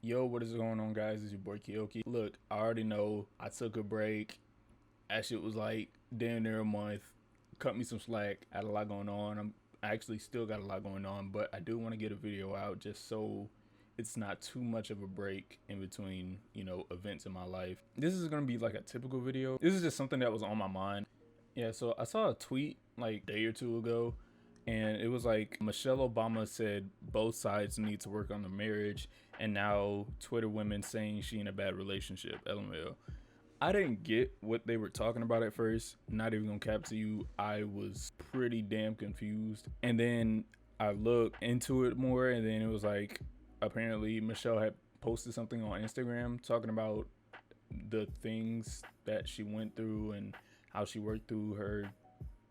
Yo, what is going on, guys? It's your boy Kiyoki. Look, I already know I took a break. That shit was like damn near a month. Cut me some slack. I had a lot going on. I actually still got a lot going on, but I do want to get a video out just so it's not too much of a break in between, events in my life. This is gonna be like a typical video. This is just something that was on my mind. Yeah, so I saw a tweet like a day or two ago, and it was like Michelle Obama said both sides need to work on the marriage, and now Twitter women saying she in a bad relationship. LMAO. I didn't get what they were talking about at first. Not even gonna cap to you, I was pretty damn confused. And then I looked into it more, and then it was like apparently Michelle had posted something on Instagram talking about the things that she went through and how she worked through her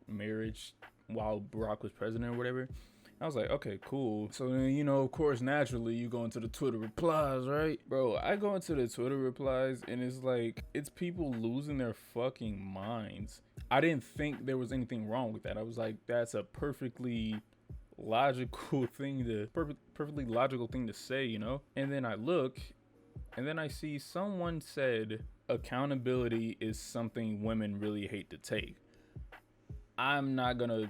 marriage while Barack was president or whatever. I was like, okay, cool. So then, of course, naturally, you go into the Twitter replies, right? Bro, I go into the Twitter replies and it's like, it's people losing their fucking minds. I didn't think there was anything wrong with that. I was like, that's a perfectly logical thing perfectly logical thing to say, And then I look and then I see someone said accountability is something women really hate to take. I'm not gonna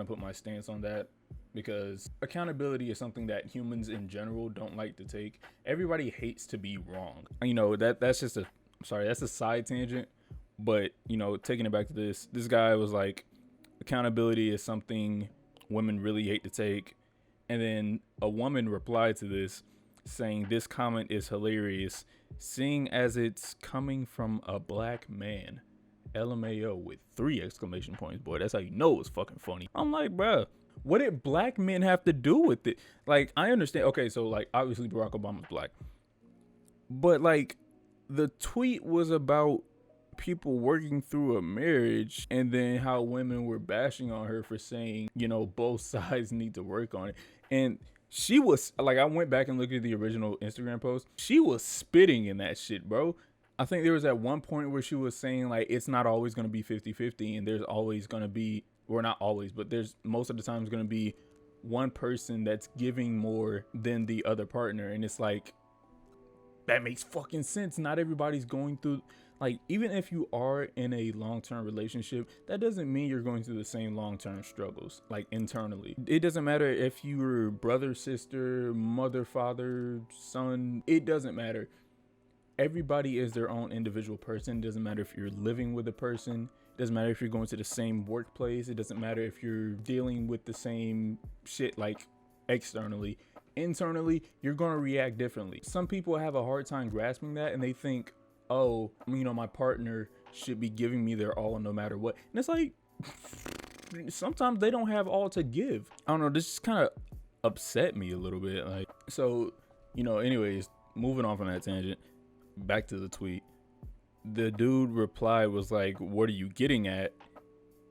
put my stance on that because accountability is something that humans in general don't like to take. Everybody hates to be wrong. That's a side tangent, but taking it back to this guy was like, accountability is something women really hate to take. And then a woman replied to this saying this comment is hilarious, seeing as it's coming from a black man. LMAO with 3 exclamation points, boy. That's how you know it's fucking funny. I'm like, bruh, what did black men have to do with it? Like, I understand. Okay, so like obviously Barack Obama's black, but like the tweet was about people working through a marriage and then how women were bashing on her for saying, both sides need to work on it. And she was like, I went back and looked at the original Instagram post. She was spitting in that shit, bro. I think there was at one point where she was saying like it's not always going to be 50-50 and there's always going to be, or not always, but there's most of the time going to be one person that's giving more than the other partner. And it's like, that makes fucking sense. Not everybody's going through, like, even if you are in a long-term relationship, that doesn't mean you're going through the same long-term struggles, like internally. It doesn't matter if you're brother, sister, mother, father, son, it doesn't matter. Everybody is their own individual person. It doesn't matter if you're living with a person. It doesn't matter if you're going to the same workplace. It doesn't matter if you're dealing with the same shit like externally. Internally, you're going to react differently. Some people have a hard time grasping that and they think, oh, my partner should be giving me their all no matter what. And it's like, sometimes they don't have all to give. I don't know. This just kind of upset me a little bit. Like, so, anyways, moving on from that tangent. Back to the tweet. The dude replied was like, what are you getting at?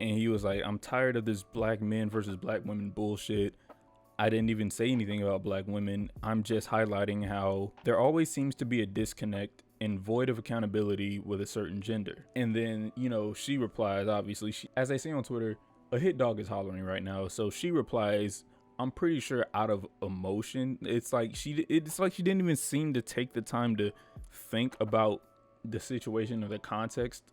And he was like, I'm tired of this black men versus black women bullshit. I didn't even say anything about black women. I'm just highlighting how there always seems to be a disconnect and void of accountability with a certain gender. And then, she replies, obviously, as they say on Twitter, a hit dog is hollering right now. So she replies, I'm pretty sure out of emotion. It's like she didn't even seem to take the time to think about the situation or the context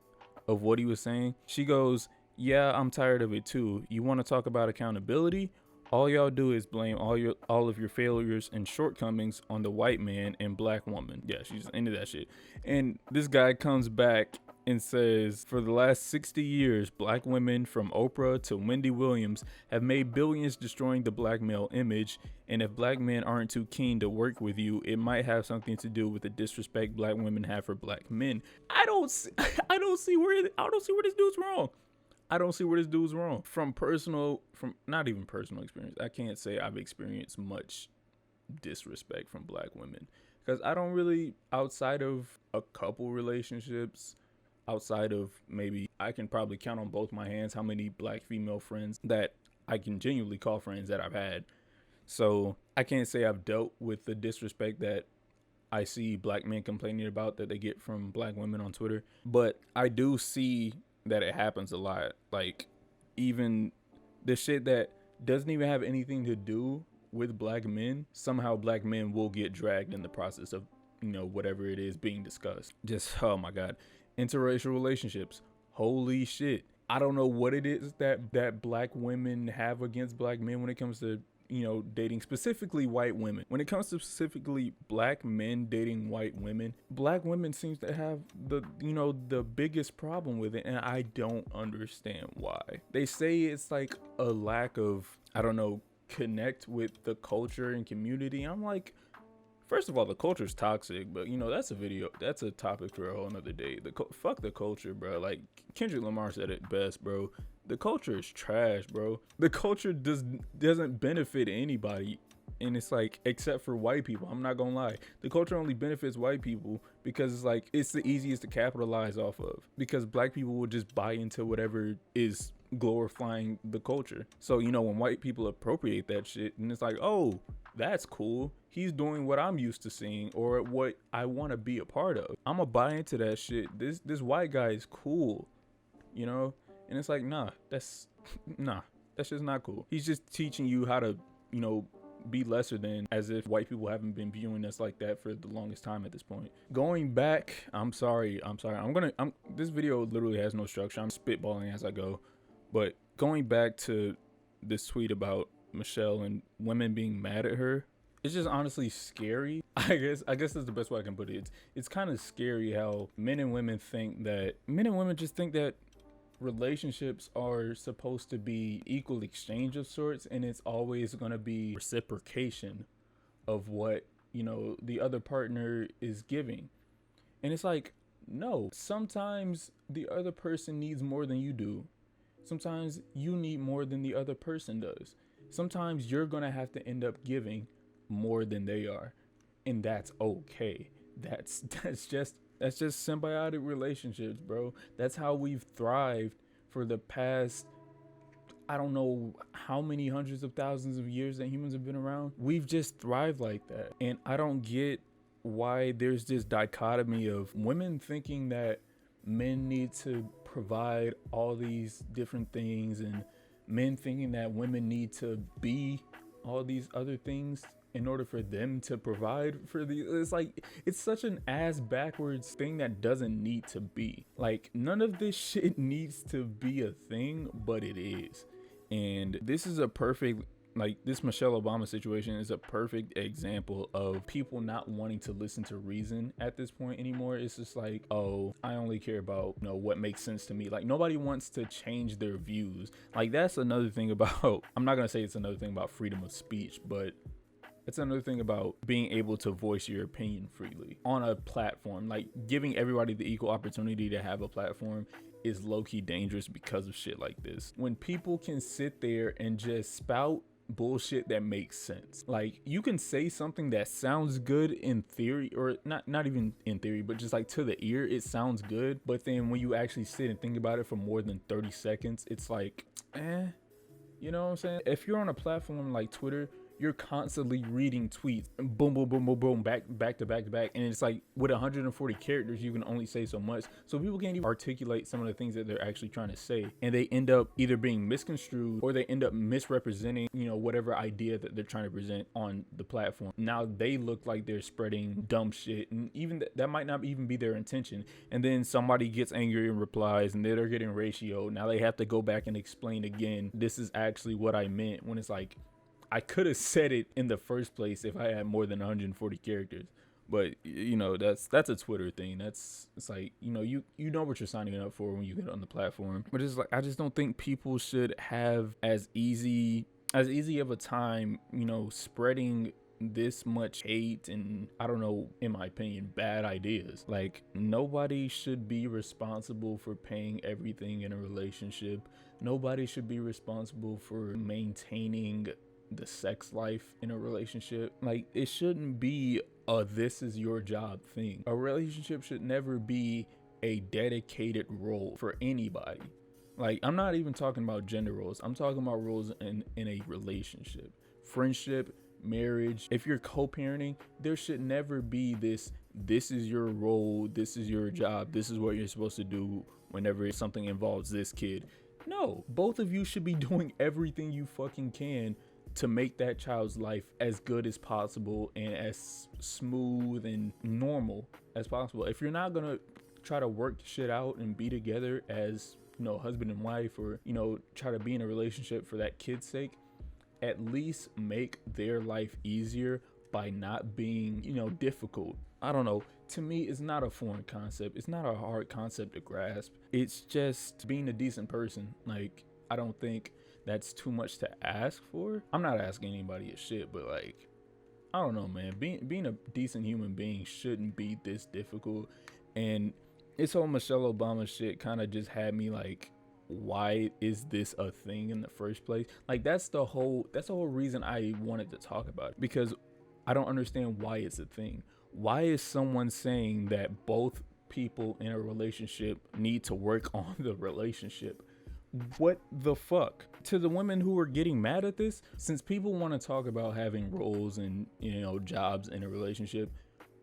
of what he was saying. She goes, yeah, I'm tired of it too. You want to talk about accountability? All y'all do is blame all of your failures and shortcomings on the white man and black woman. Yeah, she's into that shit. And this guy comes back and says, for the last 60 years, black women from Oprah to Wendy Williams have made billions destroying the black male image. And if black men aren't too keen to work with you, it might have something to do with the disrespect black women have for black men. I don't see where this dude's wrong. I don't see where this dude's wrong. From not even personal experience, I can't say I've experienced much disrespect from black women because I don't really, outside of a couple relationships, outside of maybe, I can probably count on both my hands how many black female friends that I can genuinely call friends that I've had. So I can't say I've dealt with the disrespect that I see black men complaining about that they get from black women on Twitter, but I do see that it happens a lot. Like, even the shit that doesn't even have anything to do with black men, somehow black men will get dragged in the process of whatever it is being discussed. Just, oh my God. Interracial relationships. Holy shit. I don't know what it is that black women have against black men when it comes to, dating specifically white women. When it comes to specifically black men dating white women, black women seems to have the biggest problem with it, and I don't understand why. They say it's like a lack of, I don't know, connect with the culture and community. I'm like, first of all, the culture's toxic, but that's a topic for a whole nother day. Fuck the culture, bro. Like Kendrick Lamar said it best, bro. The culture is trash, bro. The culture doesn't benefit anybody, and it's like, except for white people. I'm not gonna lie, the culture only benefits white people because it's like it's the easiest to capitalize off of, because black people will just buy into whatever is glorifying the culture. So when white people appropriate that shit, and it's like, oh, that's cool, he's doing what I'm used to seeing or what I want to be a part of, I'm gonna buy into that shit. This white guy is cool, and it's like, that's just not cool. He's just teaching you how to be lesser than, as if white people haven't been viewing us like that for the longest time at this point. Going back, I'm sorry, this video literally has no structure, I'm spitballing as I go. But going back to this tweet about Michelle and women being mad at her, it's just honestly scary. I guess that's the best way I can put it. It's kind of scary how men and women just think that relationships are supposed to be equal exchange of sorts, and it's always going to be reciprocation of what the other partner is giving. And it's like, no, sometimes the other person needs more than you do. Sometimes you need more than the other person does. Sometimes you're going to have to end up giving more than they are. And that's okay. That's just symbiotic relationships, bro. That's how we've thrived for the past, I don't know how many hundreds of thousands of years that humans have been around. We've just thrived like that. And I don't get why there's this dichotomy of women thinking that men need to provide all these different things, and men thinking that women need to be all these other things in order for them to provide for the. It's like, it's such an ass backwards thing that doesn't need to be. Like, none of this shit needs to be a thing, but it is. And this is a perfect, like, this Michelle Obama situation is a perfect example of people not wanting to listen to reason at this point anymore. It's just like, oh, I only care about, what makes sense to me. Like, nobody wants to change their views. Like, that's another thing about, I'm not gonna say it's another thing about freedom of speech, but it's another thing about being able to voice your opinion freely on a platform. Like, giving everybody the equal opportunity to have a platform is low-key dangerous because of shit like this. When people can sit there and just spout bullshit that makes sense. Like, you can say something that sounds good in theory, or not even in theory, but just like to the ear it sounds good, but then when you actually sit and think about it for more than 30 seconds, it's like, you know what I'm saying? If you're on a platform like Twitter, you're constantly reading tweets, boom, boom, boom, boom, boom, back to back to back. And it's like, with 140 characters, you can only say so much. So people can't even articulate some of the things that they're actually trying to say. And they end up either being misconstrued, or they end up misrepresenting, whatever idea that they're trying to present on the platform. Now they look like they're spreading dumb shit. And even that might not even be their intention. And then somebody gets angry and replies, and they're getting ratio. Now they have to go back and explain again, this is actually what I meant, when it's like, I could have said it in the first place if I had more than 140 characters. But that's a Twitter thing. It's like, you know what you're signing up for when you get on the platform. But it's like, I just don't think people should have as easy of a time, spreading this much hate and, I don't know, in my opinion, bad ideas. Like, nobody should be responsible for paying everything in a relationship. Nobody should be responsible for maintaining the sex life in a relationship. Like, it shouldn't be a this is your job thing. A relationship should never be a dedicated role for anybody. Like, I'm not even talking about gender roles. I'm talking about roles in a relationship, friendship, marriage. If you're co-parenting, there should never be this is your role, this is your job, this is what you're supposed to do whenever something involves this kid. No, both of you should be doing everything you fucking can to make that child's life as good as possible and as smooth and normal as possible. If you're not gonna try to work shit out and be together as, you know, husband and wife, or, you know, try to be in a relationship for that kid's sake, at least make their life easier by not being, you know, difficult. I don't know. To me, it's not a foreign concept. It's not a hard concept to grasp. It's just being a decent person. Like, I don't think that's too much to ask for. I'm not asking anybody a shit, but like, I don't know, man. Being a decent human being shouldn't be this difficult. And this whole Michelle Obama shit kind of just had me like, why is this a thing in the first place? Like, that's the whole reason I wanted to talk about it, because I don't understand why it's a thing. Why is someone saying that both people in a relationship need to work on the relationship? What the fuck? To the women who are getting mad at this, since people want to talk about having roles and, you know, jobs in a relationship,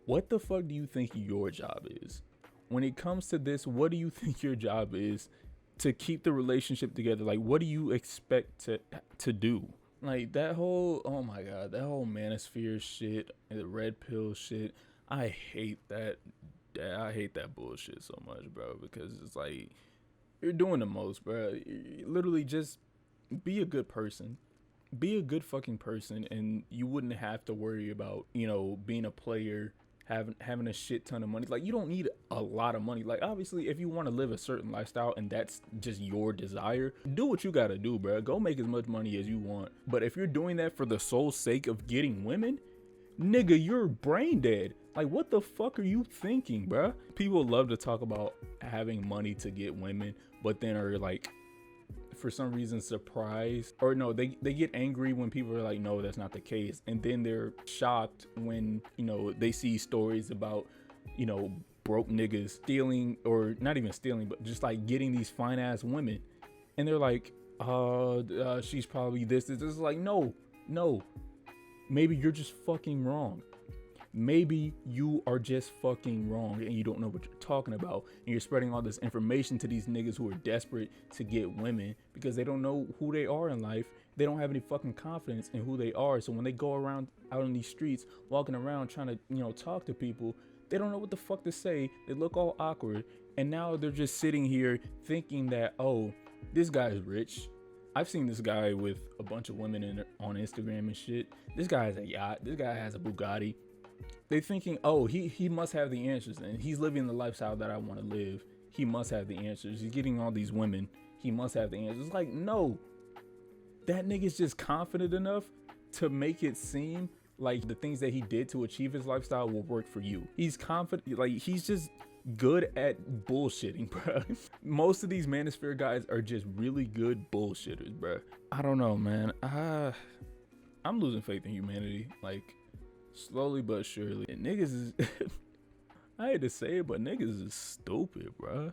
what the fuck do you think your job is? When it comes to this, what do you think your job is to keep the relationship together? Like, what do you expect to do? Like, that whole, oh my god, that whole manosphere shit, the red pill shit, I hate that. I hate that bullshit so much, bro, because it's like, you're doing the most, bro. You literally just be a good person. Be a good fucking person, and you wouldn't have to worry about, you know, being a player, having a shit ton of money. Like, you don't need a lot of money. Like, obviously, if you want to live a certain lifestyle and that's just your desire, do what you gotta do, bro. Go make as much money as you want. But if you're doing that for the sole sake of getting women, nigga, you're brain dead. Like, what the fuck are you thinking, bro? People love to talk about having money to get women, but then are like, for some reason, surprised, or no, they get angry when people are like, no, that's not the case. And then they're shocked when, you know, they see stories about, you know, broke niggas stealing, or not even stealing, but just like getting these fine ass women. And they're like, she's probably this. It's like, no, maybe you're just fucking wrong. Maybe you are just fucking wrong and you don't know what you're talking about, and you're spreading all this information to these niggas who are desperate to get women because they don't know who they are in life. They don't have any fucking confidence in who they are. So when they go around out in these streets, walking around trying to, you know, talk to people, they don't know what the fuck to say. They look all awkward, and now they're just sitting here thinking that, oh, this guy is rich. I've seen this guy with a bunch of women on Instagram and shit. This guy has a yacht. This guy has a Bugatti. They thinking, oh, he must have the answers, and he's living the lifestyle that I want to live. He must have the answers. He's getting all these women. He must have the answers. It's like, no, that nigga's just confident enough to make it seem like the things that he did to achieve his lifestyle will work for you. He's confident, like, he's just good at bullshitting, bro. Most of these manosphere guys are just really good bullshitters, bro. I don't know, man. I'm losing faith in humanity, like, slowly but surely. And niggas is I hate to say it, but niggas is stupid, bro.